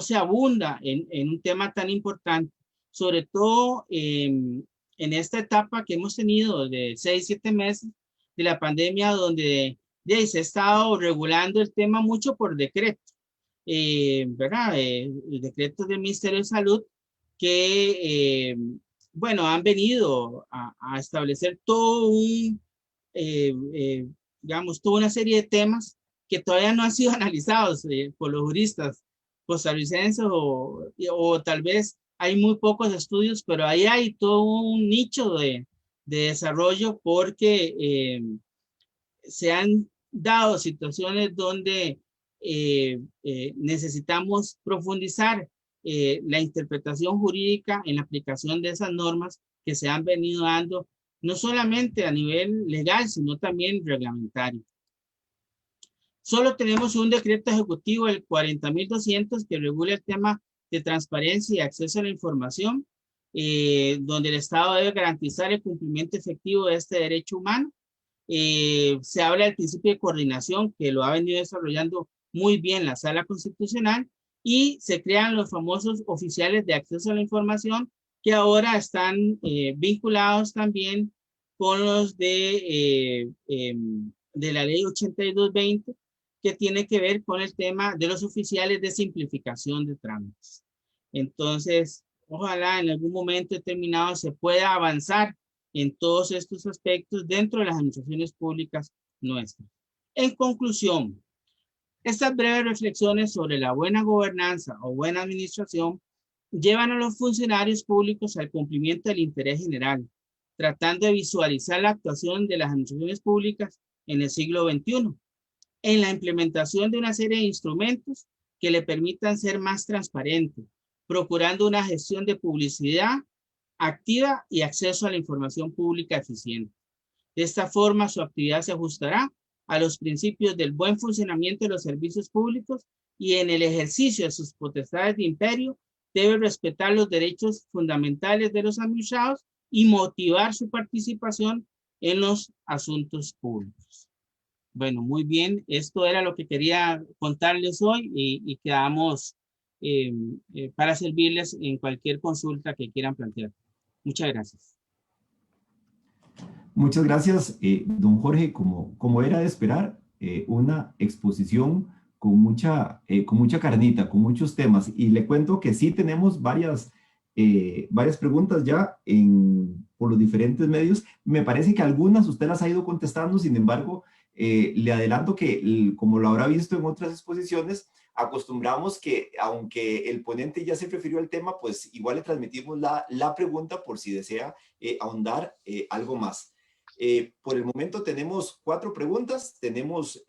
se abunda en un tema tan importante, sobre todo en esta etapa que hemos tenido de 6, 7 meses de la pandemia, donde se ha estado regulando el tema mucho por decreto, ¿verdad? El decreto del Ministerio de Salud que, bueno, han venido a establecer todo digamos, toda una serie de temas que todavía no han sido analizados por los juristas costarricenses o tal vez hay muy pocos estudios, pero ahí hay todo un nicho de desarrollo porque se han dado situaciones donde necesitamos profundizar la interpretación jurídica en la aplicación de esas normas que se han venido dando, no solamente a nivel legal, sino también reglamentario. Solo tenemos un decreto ejecutivo, el 40.200, que regula el tema de transparencia y acceso a la información, donde el Estado debe garantizar el cumplimiento efectivo de este derecho humano. Se habla del principio de coordinación, que lo ha venido desarrollando muy bien la Sala Constitucional, y se crean los famosos oficiales de acceso a la información, que ahora están vinculados también con los de la ley 8220, que tiene que ver con el tema de los oficiales de simplificación de trámites. Entonces, ojalá en algún momento determinado se pueda avanzar en todos estos aspectos dentro de las administraciones públicas nuestras. En conclusión, estas breves reflexiones sobre la buena gobernanza o buena administración llevan a los funcionarios públicos al cumplimiento del interés general, tratando de visualizar la actuación de las administraciones públicas en el siglo XXI, en la implementación de una serie de instrumentos que le permitan ser más transparente, procurando una gestión de publicidad activa y acceso a la información pública eficiente. De esta forma, su actividad se ajustará a los principios del buen funcionamiento de los servicios públicos y en el ejercicio de sus potestades de imperio debe respetar los derechos fundamentales de los administrados y motivar su participación en los asuntos públicos. Bueno, muy bien. Esto era lo que quería contarles hoy y quedamos para servirles en cualquier consulta que quieran plantear. Muchas gracias. Muchas gracias, don Jorge. Como era de esperar, una exposición con mucha carnita, con muchos temas. Y le cuento que sí tenemos varias preguntas ya por los diferentes medios. Me parece que algunas usted las ha ido contestando, sin embargo, le adelanto que, como lo habrá visto en otras exposiciones, acostumbramos que, aunque el ponente ya se refirió al tema, pues igual le transmitimos la pregunta por si desea ahondar algo más. Por el momento tenemos 4 preguntas. Tenemos,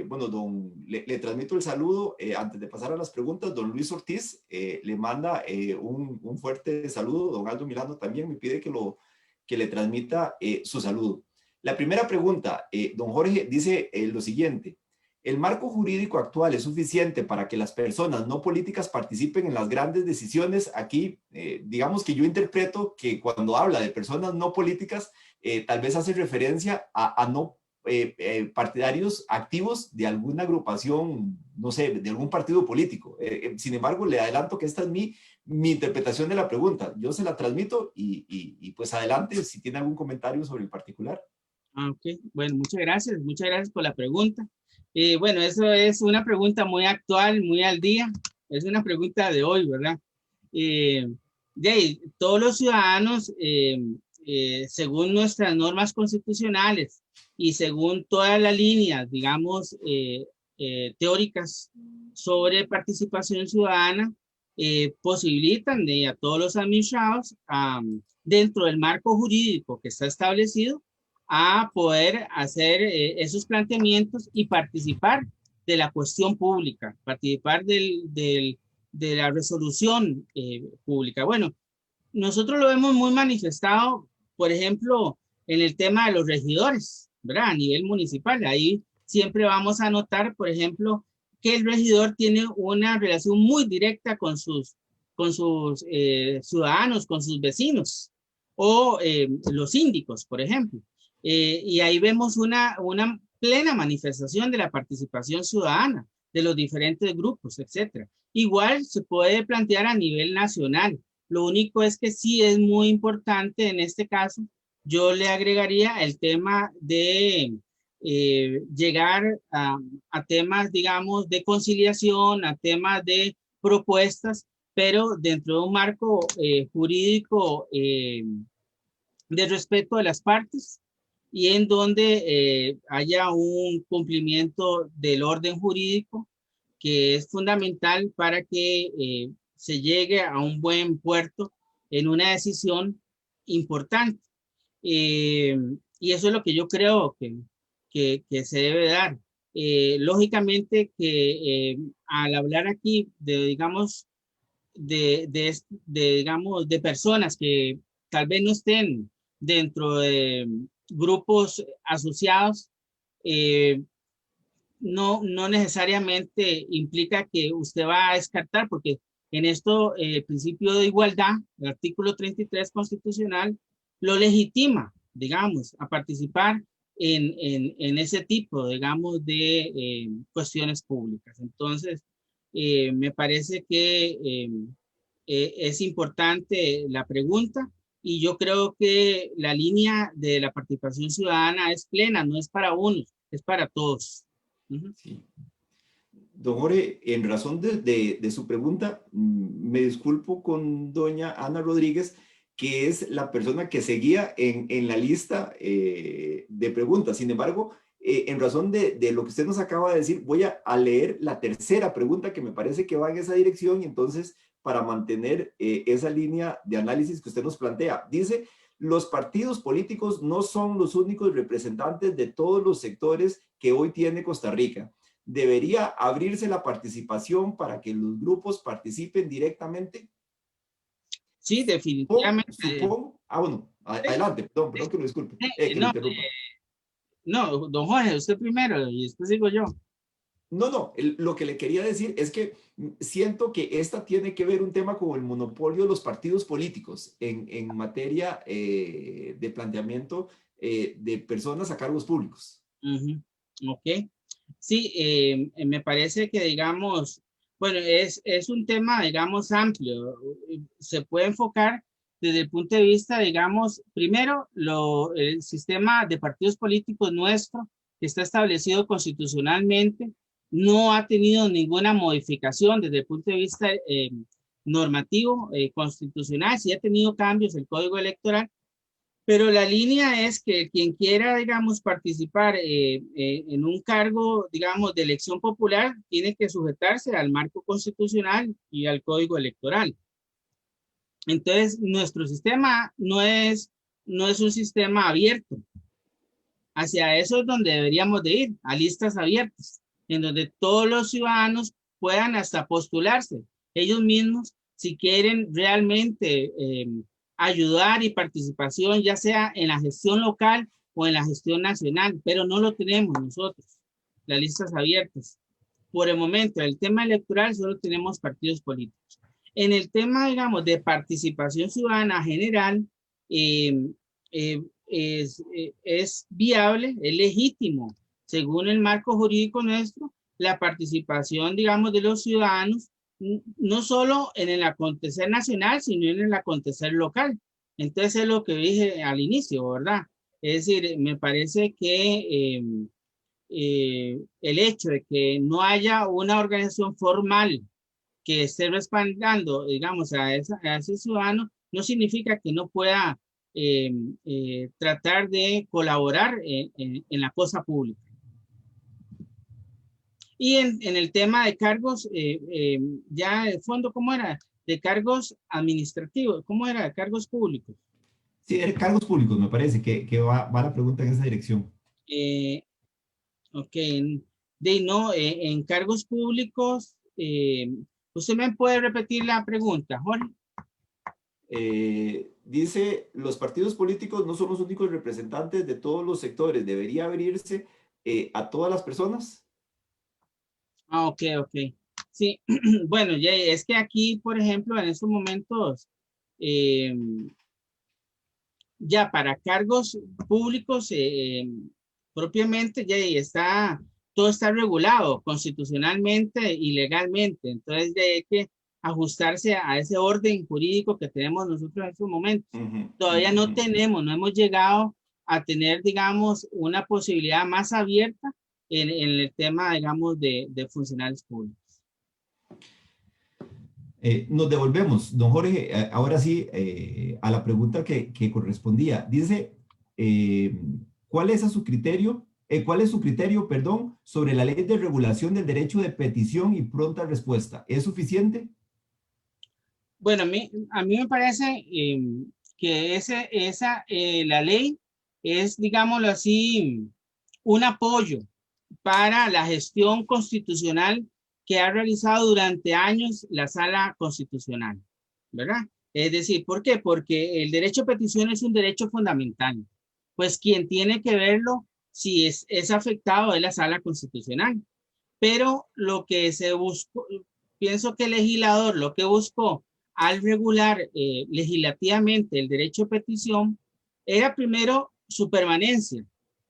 bueno, le transmito el saludo. Antes de pasar a las preguntas, don Luis Ortiz le manda un fuerte saludo. Don Aldo Milano también me pide que le transmita su saludo. La primera pregunta, don Jorge, dice lo siguiente: ¿el marco jurídico actual es suficiente para que las personas no políticas participen en las grandes decisiones? Aquí, digamos que yo interpreto que cuando habla de personas no políticas, tal vez hace referencia a no partidarios activos de alguna agrupación, no sé, de algún partido político. Sin embargo, le adelanto que esta es mi interpretación de la pregunta. Yo se la transmito y pues adelante si tiene algún comentario sobre el particular. Ah, ok, bueno, muchas gracias por la pregunta. Bueno, eso es una pregunta muy actual, muy al día, es una pregunta de hoy, ¿verdad? De ahí, todos los ciudadanos, según nuestras normas constitucionales y según todas las líneas, digamos, teóricas sobre participación ciudadana, posibilitan a todos los administrados, dentro del marco jurídico que está establecido, a poder hacer esos planteamientos y participar de la cuestión pública, participar de la resolución pública. Bueno, nosotros lo hemos muy manifestado, por ejemplo, en el tema de los regidores, ¿verdad? A nivel municipal, ahí siempre vamos a notar, por ejemplo, que el regidor tiene una relación muy directa con sus ciudadanos, con sus vecinos, o los síndicos, por ejemplo. Y ahí vemos una plena manifestación de la participación ciudadana de los diferentes grupos, etcétera. Igual se puede plantear a nivel nacional. Lo único es que sí es muy importante en este caso, yo le agregaría el tema de llegar a temas, digamos, de conciliación, a temas de propuestas, pero dentro de un marco jurídico de respeto de las partes y en donde haya un cumplimiento del orden jurídico que es fundamental para que se llegue a un buen puerto en una decisión importante. Y eso es lo que yo creo que se debe dar. Lógicamente que al hablar aquí de, digamos, digamos, de personas que tal vez no estén dentro de grupos asociados, eh, no necesariamente implica que usted va a descartar, porque en esto el principio de igualdad, el artículo 33 constitucional, lo legitima, digamos, a participar en ese tipo, digamos, de cuestiones públicas. Entonces, me parece que es importante la pregunta y yo creo que la línea de la participación ciudadana es plena, no es para unos, es para todos. Sí. Don Jorge, en razón de su pregunta, me disculpo con doña Ana Rodríguez, que es la persona que seguía en la lista de preguntas. Sin embargo, en razón de lo que usted nos acaba de decir, voy a leer la tercera pregunta que me parece que va en esa dirección y entonces para mantener esa línea de análisis que usted nos plantea. Dice, los partidos políticos no son los únicos representantes de todos los sectores que hoy tiene Costa Rica. ¿Debería abrirse la participación para que los grupos participen directamente? Sí, definitivamente. Supongo. Bueno, adelante, perdón que lo disculpe, que lo interrumpa. No, don Jorge, usted primero y después digo yo. No, lo que le quería decir es que siento que esta tiene que ver un tema con el monopolio de los partidos políticos en materia de planteamiento de personas a cargos públicos. Ok. Sí, me parece que, digamos, bueno, es un tema, digamos, amplio. Se puede enfocar desde el punto de vista, digamos, primero, el sistema de partidos políticos nuestro, que está establecido constitucionalmente, no ha tenido ninguna modificación desde el punto de vista normativo, constitucional, sí ha tenido cambios el Código Electoral, pero la línea es que quien quiera, digamos, participar en un cargo, digamos, de elección popular, tiene que sujetarse al marco constitucional y al Código Electoral. Entonces, nuestro sistema no es un sistema abierto. Hacia eso es donde deberíamos de ir, a listas abiertas, en donde todos los ciudadanos puedan hasta postularse ellos mismos si quieren realmente ayudar y participación, ya sea en la gestión local o en la gestión nacional, pero no lo tenemos nosotros, las listas abiertas. Por el momento, el tema electoral solo tenemos partidos políticos. En el tema, digamos, de participación ciudadana general, es viable, es legítimo, según el marco jurídico nuestro, la participación, digamos, de los ciudadanos, no solo en el acontecer nacional, sino en el acontecer local. Entonces es lo que dije al inicio, ¿verdad? Es decir, me parece que el hecho de que no haya una organización formal que esté respaldando, digamos, a ese ciudadano, no significa que no pueda eh, tratar de colaborar en la cosa pública. Y en el tema de cargos, ya de fondo, ¿cómo era? De cargos administrativos, ¿cómo era? De cargos públicos. Sí, de cargos públicos, me parece que va la pregunta en esa dirección. Eh, ok, no, en cargos públicos, ¿usted me puede repetir la pregunta, Jorge? Dice, los partidos políticos no son los únicos representantes de todos los sectores. ¿Debería abrirse a todas las personas? Ah, ok, ok. Sí, bueno, ya es que aquí, por ejemplo, en estos momentos, eh, ya para cargos públicos, propiamente, ya está, todo está regulado constitucionalmente y legalmente. Entonces, ya hay que ajustarse a ese orden jurídico que tenemos nosotros en estos momentos. Ujú, Todavía ujú, no ujú. tenemos, no hemos llegado a tener, digamos, una posibilidad más abierta en el tema, digamos, de funcionarios públicos. Nos devolvemos, don Jorge, ahora sí, a la pregunta que correspondía. Dice, eh, ¿cuál es a su criterio? ¿Cuál es su criterio, perdón, sobre la ley de regulación del derecho de petición y pronta respuesta? ¿Es suficiente? Bueno, a mí me parece que la ley es, digámoslo así, un apoyo para la gestión constitucional que ha realizado durante años la Sala Constitucional, ¿verdad? Es decir, ¿por qué? Porque el derecho a petición es un derecho fundamental. Pues quien tiene que verlo si es afectado es la Sala Constitucional. Pero lo que se buscó, pienso que el legislador lo que buscó al regular legislativamente el derecho a petición era primero su permanencia,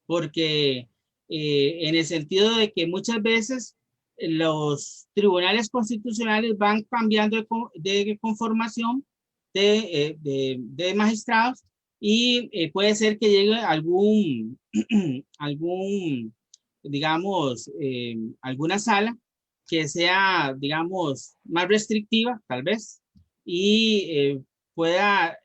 porque en el sentido de que muchas veces los tribunales constitucionales van cambiando de conformación de magistrados y puede ser que llegue algún digamos, alguna sala que sea, digamos, más restrictiva, tal vez, y pueda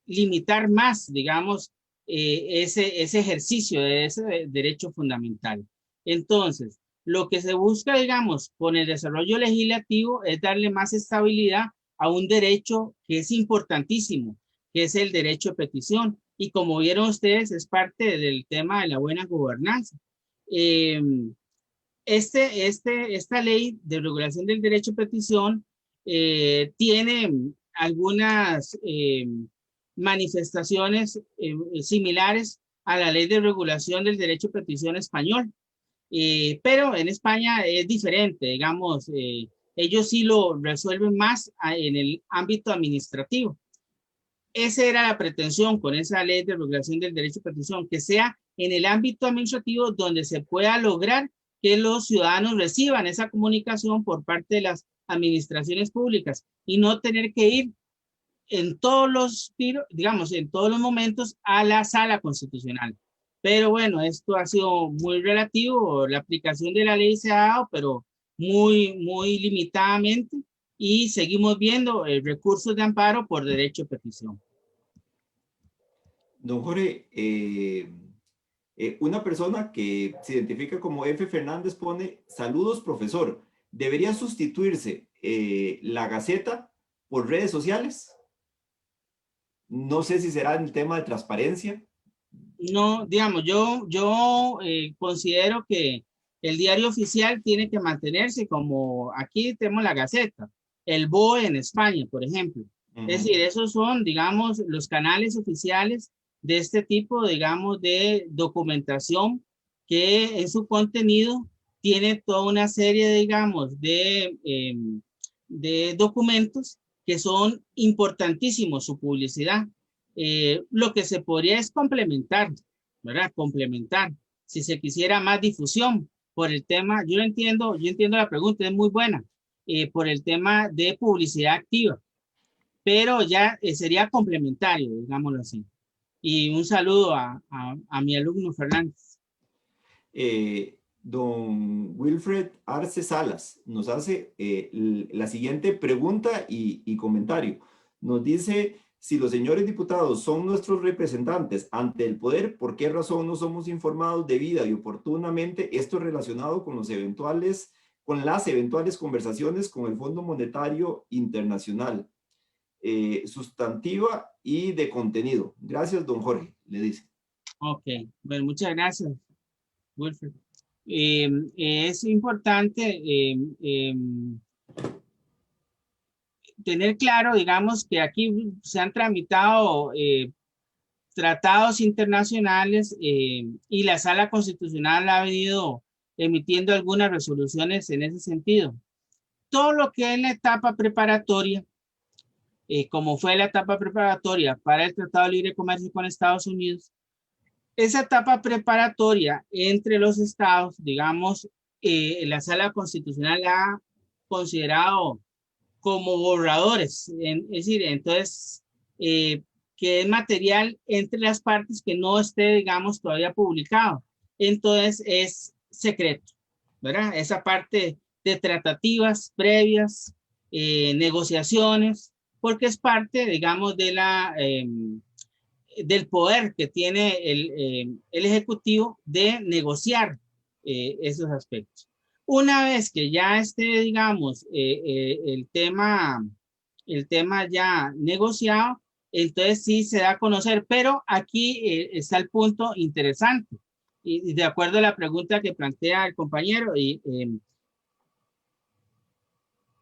limitar más, digamos, ese ejercicio de ese derecho fundamental. Entonces, lo que se busca, digamos, con el desarrollo legislativo es darle más estabilidad a un derecho que es importantísimo, que es el derecho de petición. Y como vieron ustedes, es parte del tema de la buena gobernanza. Eh, esta ley de regulación del derecho a petición tiene algunas manifestaciones similares a la ley de regulación del derecho a petición español, pero en España es diferente, digamos, ellos sí lo resuelven más en el ámbito administrativo. Esa era la pretensión con esa ley de regulación del derecho a petición, que sea en el ámbito administrativo donde se pueda lograr que los ciudadanos reciban esa comunicación por parte de las administraciones públicas y no tener que ir en todos los, digamos, en todos los momentos a la sala constitucional. Pero bueno, esto ha sido muy relativo, la aplicación de la ley se ha dado, pero muy limitadamente y seguimos viendo recursos de amparo por derecho a petición. Don Jorge, una persona que se identifica como F. Fernández pone, saludos profesor, ¿debería sustituirse la Gaceta por redes sociales? No sé si será en el tema de transparencia. No, digamos, yo considero que el diario oficial tiene que mantenerse como aquí tenemos la Gaceta, el BOE en España, por ejemplo. Es Ujú. decir, esos son, digamos, los canales oficiales de este tipo, digamos, de documentación que en su contenido tiene toda una serie, digamos, de documentos que son importantísimos, su publicidad. Lo que se podría es complementar, ¿verdad? Complementar, si se quisiera más difusión por el tema, yo entiendo la pregunta, es muy buena, por el tema de publicidad activa, pero ya sería complementario, digámoslo así. Y un saludo a mi alumno Fernández. Don Wilfred Arce Salas nos hace la siguiente pregunta y comentario. Nos dice, si los señores diputados son nuestros representantes ante el poder, ¿por qué razón no somos informados debida y oportunamente? Esto relacionado con con las eventuales conversaciones con el Fondo Monetario Internacional, sustantiva y de contenido. Gracias, don Jorge, le dice. Ok, bueno, muchas gracias, Wilfred. Es importante tener claro, digamos, que aquí se han tramitado tratados internacionales y la Sala Constitucional ha venido emitiendo algunas resoluciones en ese sentido. Todo lo que es la etapa preparatoria, como fue la etapa preparatoria para el Tratado de Libre Comercio con Estados Unidos, esa etapa preparatoria entre los estados, digamos, la Sala Constitucional ha considerado como borradores, es decir, entonces, que es material entre las partes que no esté, digamos, todavía publicado. Entonces es secreto, ¿verdad? Esa parte de tratativas previas, negociaciones, porque es parte, digamos, de del poder que tiene el Ejecutivo de negociar esos aspectos. Una vez que ya esté, digamos, el tema ya negociado, entonces sí se da a conocer, pero aquí está el punto interesante. Y de acuerdo a la pregunta que plantea el compañero,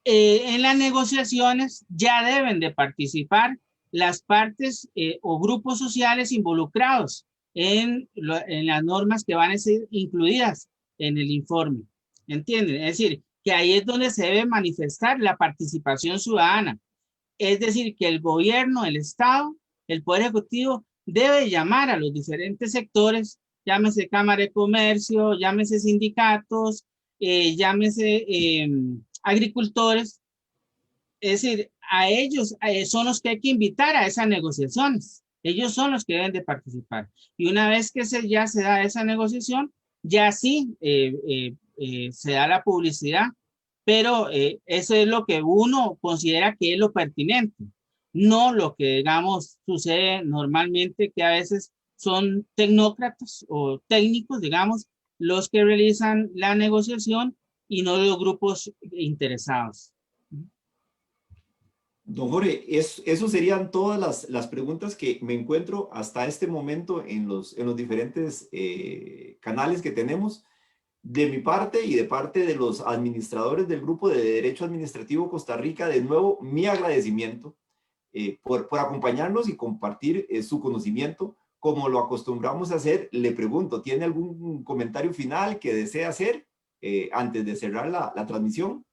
en las negociaciones ya deben de participar las partes o grupos sociales involucrados en las normas que van a ser incluidas en el informe. ¿Entienden? Es decir, que ahí es donde se debe manifestar la participación ciudadana. Es decir, que el gobierno, el Estado, el Poder Ejecutivo debe llamar a los diferentes sectores, llámese Cámara de Comercio, llámese sindicatos, llámese agricultores, es decir, a ellos son los que hay que invitar a esas negociaciones. Ellos son los que deben de participar. Y una vez que ya se da esa negociación, ya sí se da la publicidad, pero eso es lo que uno considera que es lo pertinente, no lo que, digamos, sucede normalmente, que a veces son tecnócratas o técnicos, digamos, los que realizan la negociación y no los grupos interesados. Don Jorge, eso serían todas las preguntas que me encuentro hasta este momento en los diferentes canales que tenemos. De mi parte y de parte de los administradores del Grupo de Derecho Administrativo Costa Rica, de nuevo, mi agradecimiento por acompañarnos y compartir su conocimiento. Como lo acostumbramos a hacer, le pregunto, ¿tiene algún comentario final que desea hacer antes de cerrar la transmisión?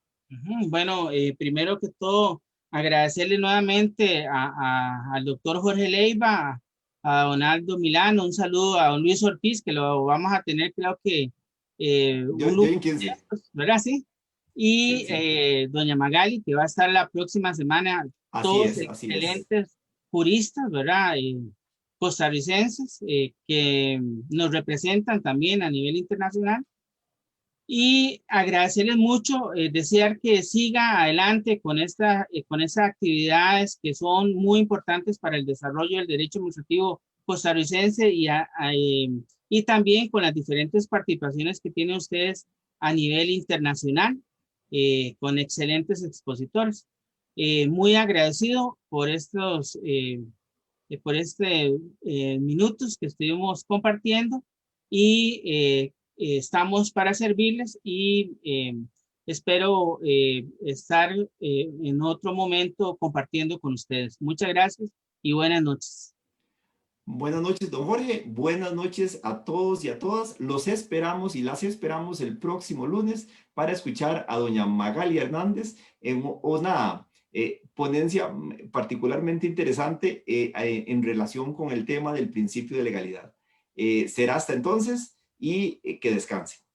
Bueno, primero que todo, agradecerle nuevamente al doctor Jorge Leiva, a Donaldo Milano, un saludo a don Luis Ortiz, que lo vamos a tener, creo que un Yo lunes, en 15. ¿verdad? Sí. Sí, Y sí. doña Magali, que va a estar la próxima semana, Así todos es, así es. excelentes juristas, ¿verdad? Costarricenses que nos representan también a nivel internacional. Y agradecerles mucho, desear que siga adelante con estas actividades que son muy importantes para el desarrollo del derecho administrativo costarricense y también con las diferentes participaciones que tienen ustedes a nivel internacional, con excelentes expositores. Muy agradecido por minutos que estuvimos compartiendo y estamos para servirles y espero estar en otro momento compartiendo con ustedes. Muchas gracias y buenas noches. Buenas noches, don Jorge. Buenas noches a todos y a todas. Los esperamos y las esperamos el próximo lunes para escuchar a doña Magali Hernández en una Ponencia particularmente interesante en relación con el tema del principio de legalidad. Será hasta entonces y que descanse.